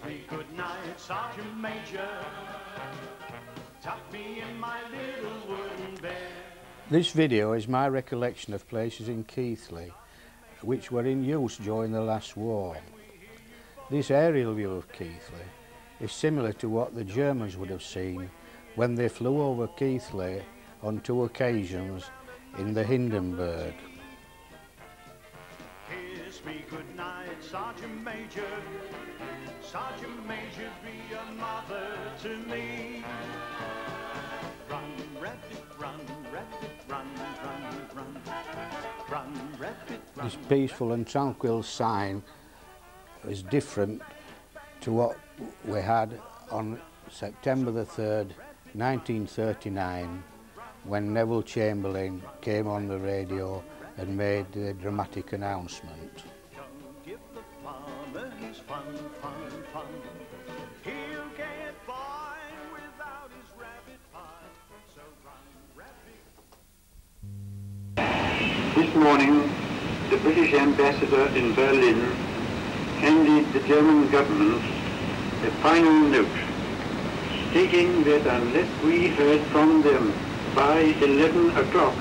me good night, Sergeant Major. Tuck me in my little wooden bed. This video is my recollection of places in Keighley which were in use during the last war. This aerial view of Keighley is similar to what the Germans would have seen when they flew over Keighley on 2 occasions in the Hindenburg. Kiss me good night, Sergeant Major. Sergeant Major, be a mother to me. Run, rabbit, run, rabbit, run, run, run. Run, rabbit, run. This peaceful and tranquil sign is different to what we had on September the 3rd, 1939, when Neville Chamberlain came on the radio and made the dramatic announcement. Don't give the farmer his fun, fun, fun. He'll get by without his rabbit pie. So run, rabbit. This morning, the British ambassador in Berlin handed the German government a final note stating that unless we heard from them by 11 o'clock,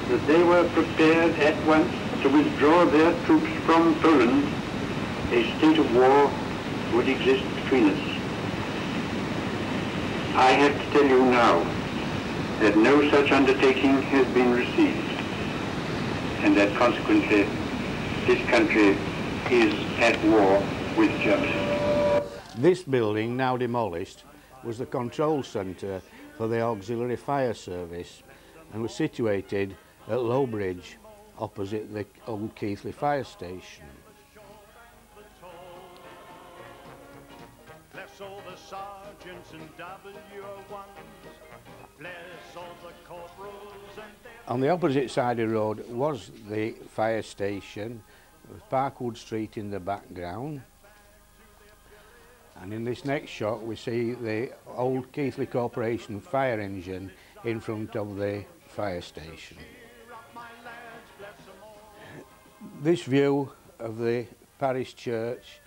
that they were prepared at once to withdraw their troops from Poland, a state of war would exist between us. I have to tell you now that no such undertaking has been received, and that consequently this country is at war with Germany. This building, now demolished, was the control centre for the auxiliary fire service and was situated at Lowbridge, opposite the old Keighley fire station. Bless all the sergeants and W1s. Bless all the corporals and their... On the opposite side of the road was the fire station, with Parkwood Street in the background. And in this next shot we see the old Keighley Corporation fire engine in front of the fire station. This view of the parish church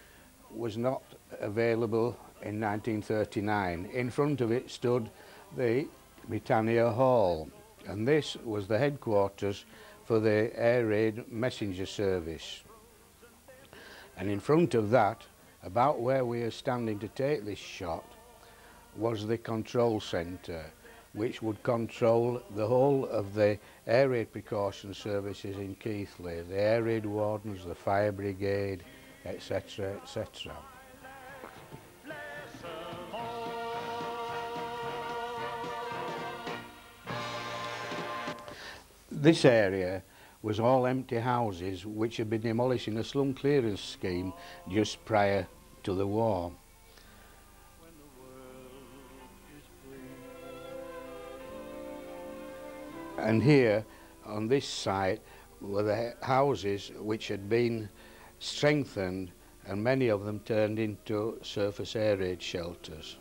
was not available in 1939. In front of it stood the Britannia Hall, and this was the headquarters for the air raid messenger service. And in front of that, about where we are standing to take this shot, was the control centre, which would control the whole of the air raid precaution services in Keighley, the air raid wardens, the fire brigade, etc., etc. This area was all empty houses which had been demolished in a slum clearance scheme just prior to the war. And here on this site were the houses which had been strengthened, and many of them turned into surface air raid shelters.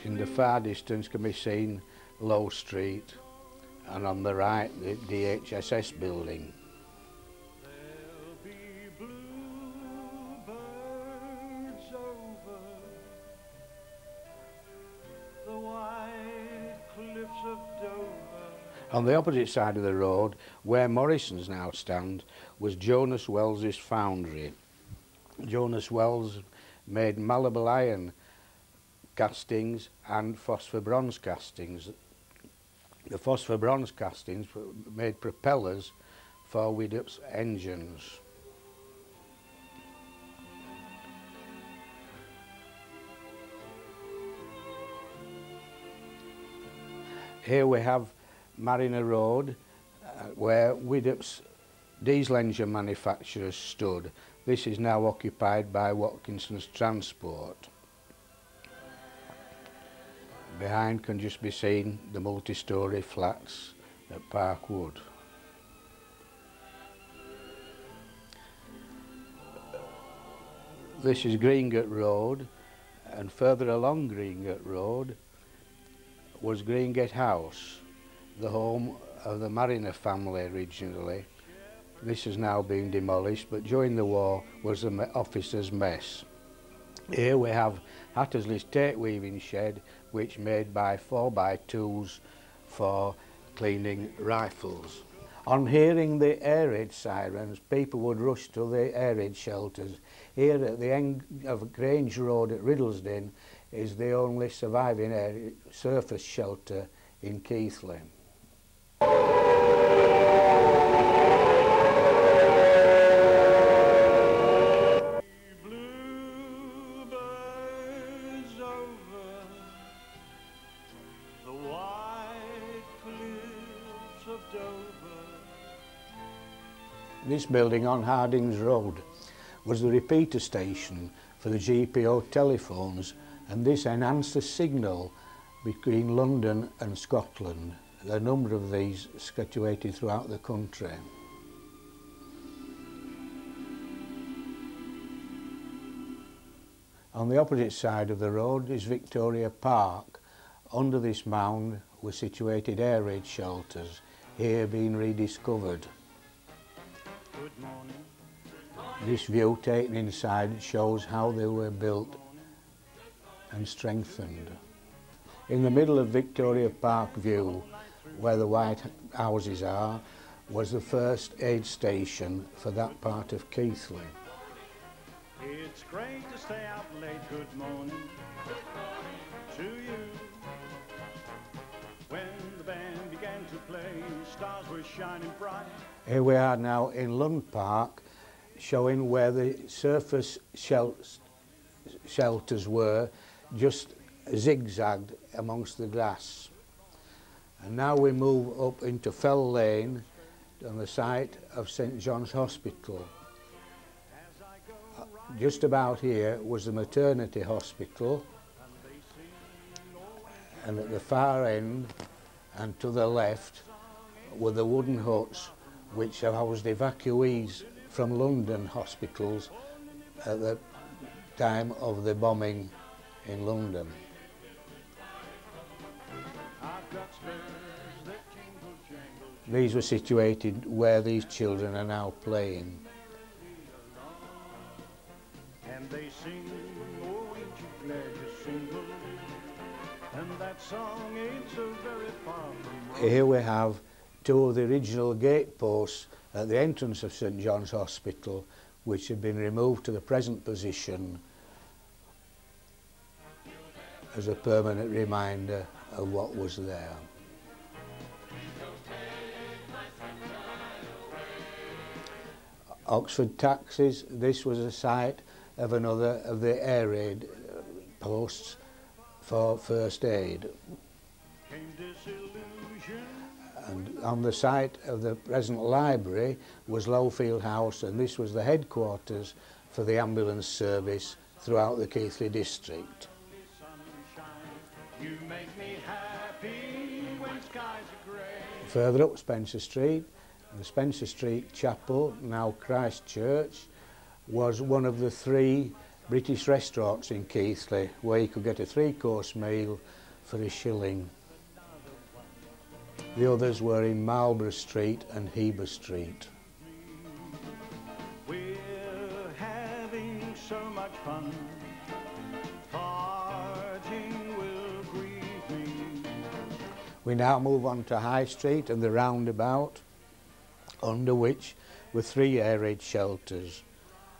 In the far distance can be seen Low Street, and on the right the DHSS building. On the opposite side of the road, where Morrison's now stand, was Jonas Wells's foundry. Jonas Wells made malleable iron castings and phosphor bronze castings. The phosphor bronze castings made propellers for Widdop's engines. Here we have Mariner Road, where Widdop's diesel engine manufacturers stood. This is now occupied by Watkinson's Transport. Behind can just be seen the multi-storey flats at Parkwood. This is Greengate Road, and further along Greengate Road was Greengate House, the home of the Mariner family originally. This has now been demolished, but during the war was the officers' mess. Here we have Hattersley's tape weaving shed, which made by 4x2s for cleaning rifles. On hearing the air raid sirens, people would rush to the air raid shelters. Here at the end of Grange Road at Riddlesden is the only surviving surface shelter in Keighley. This building on Hardings Road was the repeater station for the GPO telephones, and this enhanced the signal between London and Scotland. There are a number of these situated throughout the country. On the opposite side of the road is Victoria Park. Under this mound were situated air raid shelters, here being rediscovered. This view taken inside shows how they were built and strengthened. In the middle of Victoria Park view, where the white houses are, was the first aid station for that part of Keighley. It's great to stay out late. Good morning to you. When the band began to play, stars were shining bright. Here we are now in Lund Park, showing where the surface shelters were, just zigzagged amongst the grass. And now we move up into Fell Lane on the site of St John's Hospital. Just about here was the maternity hospital, and at the far end and to the left were the wooden huts which housed evacuees from London hospitals at the time of the bombing in London. These were situated where these children are now playing. And they sing, oh, ain't you glad you're single? And that song ain't so very far from home. Here we have two of the original gate posts at the entrance of St John's Hospital, which have been removed to the present position as a permanent reminder of what was there. Oxford taxis, this was a site of another of the air raid posts for first aid. And on the site of the present library was Lowfield House, and this was the headquarters for the ambulance service throughout the Keighley district. You make me happy when skies are grey. Further up Spencer Street, the Spencer Street Chapel, now Christ Church, was one of the 3 British restaurants in Keighley where you could get a 3-course meal for a shilling. The others were in Marlborough Street and Heber Street. We're having so much fun. Parting will grieve me. We now move on to High Street and the roundabout, under which were 3 air raid shelters.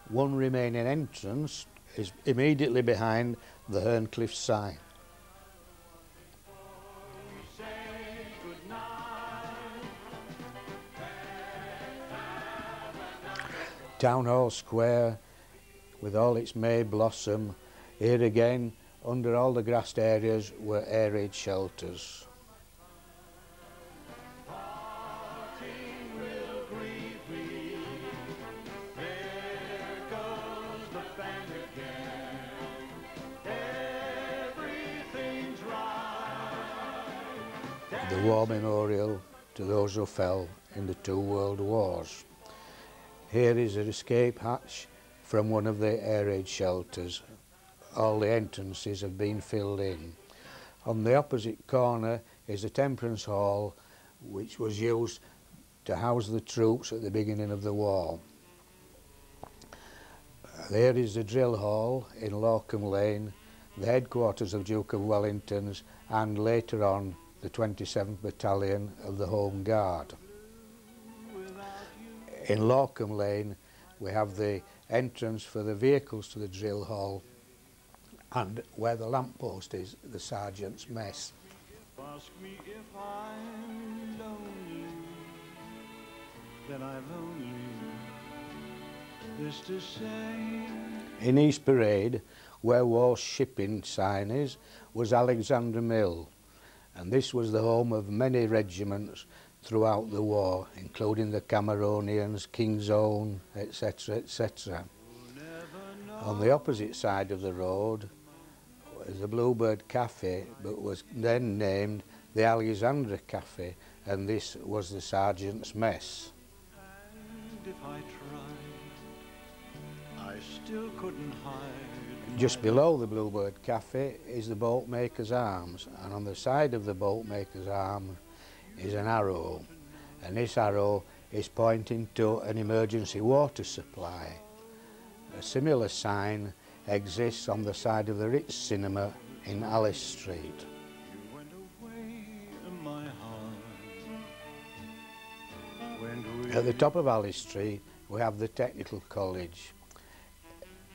One remaining entrance is immediately behind the Herncliffe sign. Town Hall Square, with all its May blossom, here again, under all the grassed areas, were air raid shelters. The war memorial to those who fell in the 2 world wars. Here is an escape hatch from one of the air raid shelters. All the entrances have been filled in. On the opposite corner is the Temperance Hall, which was used to house the troops at the beginning of the war. There is the drill hall in Lorcombe Lane, the headquarters of Duke of Wellington's, and later on the 27th Battalion of the Home Guard. In Lorcombe Lane we have the entrance for the vehicles to the drill hall, and where the lamppost is, the sergeant's mess. Ask me if I'm lonely, then I've only this to say. In East Parade, where War's shipping sign is, was Alexandra Mill, and this was the home of many regiments throughout the war, including the Cameronians, King's Own, etc., etc. On the opposite side of the road was the Bluebird Cafe, but was then named the Alexandra Cafe, and this was the sergeant's mess. And if I tried, I still couldn't hide. Just below the Bluebird Cafe is the Boatmaker's Arms, and on the side of the Boatmaker's Arms is an arrow, and this arrow is pointing to an emergency water supply. A similar sign exists on the side of the Ritz Cinema in Alice Street. You went away in my heart. At the top of Alice Street we have the Technical College.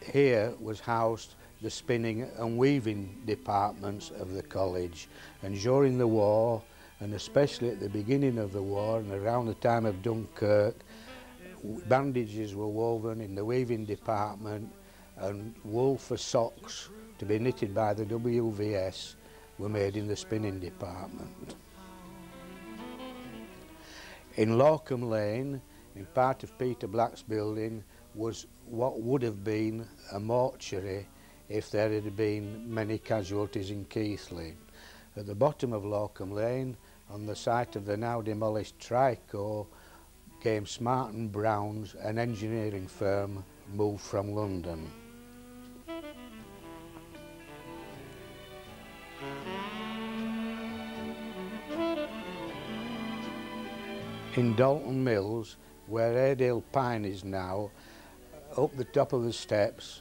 Here was housed the spinning and weaving departments of the college, and during the war, and especially at the beginning of the war and around the time of Dunkirk, bandages were woven in the weaving department, and wool for socks to be knitted by the WVS were made in the spinning department. In Lorcombe Lane, in part of Peter Black's building, was what would have been a mortuary if there had been many casualties in Keighley. At the bottom of Lorcombe Lane, on the site of the now demolished Trico, came Smart & Brown's, an engineering firm moved from London. In Dalton Mills, where Airedale Pine is now, up the top of the steps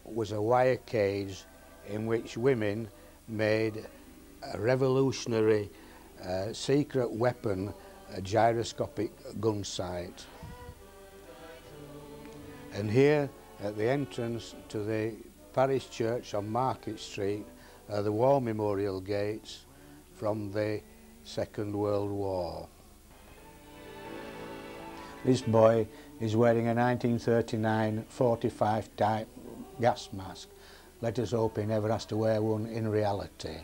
was a wire cage in which women made a revolutionary secret weapon, a gyroscopic gun sight. And here at the entrance to the parish church on Market Street are the war memorial gates from the Second World War. This boy is wearing a 1939 45 type gas mask. Let us hope he never has to wear one in reality.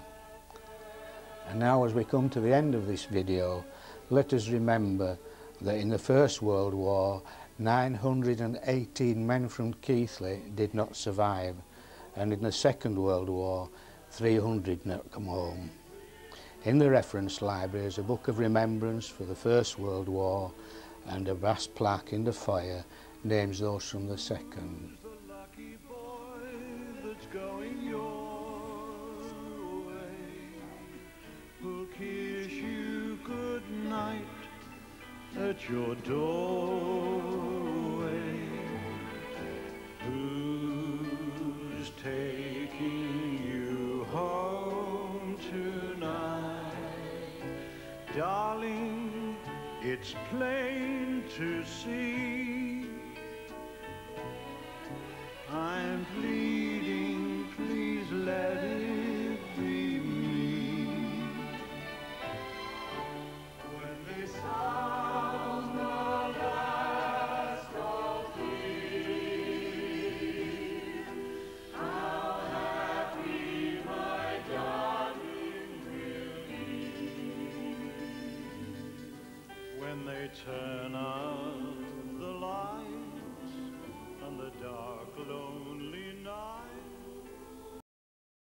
And now, as we come to the end of this video, let us remember that in the First World War 918 men from Keighley did not survive, and in the Second World War 300 not come home. In the reference library is a book of remembrance for the First World War, and a brass plaque in the foyer names those from the Second. The lucky boy that's going your way will kiss you good night at your doorway. Who's taking you home tonight, darling? It's plain to see. I'm pleading, please let it be me. When they sound the last of thee, how happy my darling will be. When they turn out the lights on the dark, lonely night.